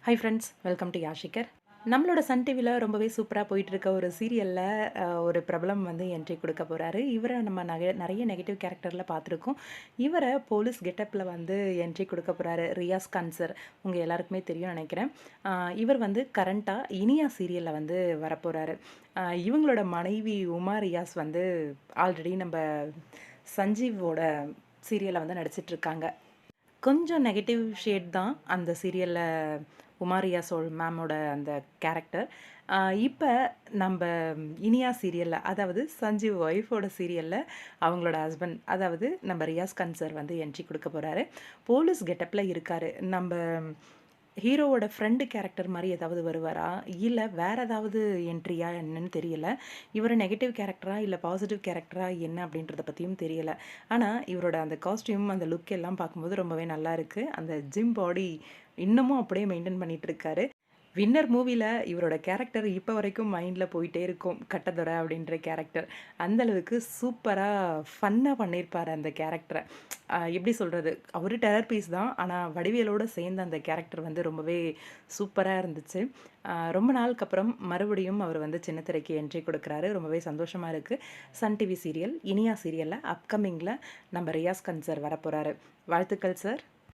High friends, welcome to யாஷிகர். நம்மளோட Sun டிவியில் ரொம்பவே சூப்பராக போயிட்டுருக்க ஒரு சீரியலில் ஒரு பிரபலம் வந்து என்ட்ரி கொடுக்க போகிறாரு. இவரை நம்ம நிறைய நெகட்டிவ் கேரக்டரில் பார்த்துருக்கோம். இவரை போலீஸ் கெட்டப்பில் வந்து என்ட்ரி கொடுக்க போகிறாரு. ரியாஸ் கான் சார், உங்கள் எல்லாருக்குமே தெரியும் நினைக்கிறேன். இவர் வந்து கரண்ட்டாக இனியா சீரியலில் வந்து வரப்போகிறாரு. இவங்களோட மனைவி உமா ரியாஸ் வந்து ஆல்ரெடி நம்ம சஞ்சீவோட சீரியலில் வந்து நடிச்சிட்ருக்காங்க. கொஞ்சம் நெகட்டிவ் ஷேட் தான் அந்த சீரியலில் உமாரியா சோல் மேமோட அந்த கேரக்டர். இப்போ நம்ம இனியா சீரியலில், அதாவது சஞ்சீவ் ஒய்ஃபோட சீரியலில் அவங்களோட ஹஸ்பண்ட், அதாவது நம்ம ரியாஸ் கான் சார் வந்து என்ட்ரி கொடுக்க போகிறாரு. போலீஸ் கெட்டப்பில் இருக்கார். நம்ம ஹீரோவோட ஃப்ரெண்டு கேரக்டர் மாதிரி ஏதாவது வருவாரா, இல்லை வேறு ஏதாவது என்ட்ரியா என்னன்னு தெரியல. இவர் நெகட்டிவ் கேரக்டரா இல்லை பாசிட்டிவ் கேரக்டரா என்ன அப்படின்றத பற்றியும் தெரியல. ஆனால் இவரோட அந்த காஸ்டியூம், அந்த லுக் எல்லாம் பார்க்கும்போது ரொம்பவே நல்லா இருக்குது. அந்த ஜிம் பாடி இன்னமும் அப்படியே மெயின்டைன் பண்ணிட்டு இருக்காரு. வின்னர் மூவியில் இவரோட கேரக்டர் இப்போ வரைக்கும் மைண்டில் போயிட்டே இருக்கும். கட்டதொரை அப்படின்ற கேரக்டர் அந்தளவுக்கு சூப்பராக ஃபன்னாக பண்ணியிருப்பார் அந்த கேரக்டரை. எப்படி சொல்கிறது, அவர் டெரர் பீஸ் தான், ஆனால் வடிவேலோடு சேர்ந்த அந்த கேரக்டர் வந்து ரொம்பவே சூப்பராக இருந்துச்சு. ரொம்ப நாளுக்கு அப்புறம் மறுபடியும் அவர் வந்து சின்னத்திரைக்கு என்ட்ரி கொடுக்குறாரு. ரொம்பவே சந்தோஷமாக இருக்குது. சன் டிவி சீரியல் இனியா சீரியலில் அப்கமிங்கில் நம்ம ரியாஸ் கான் சார் வரப்போகிறாரு. வாழ்த்துக்கள் சார்.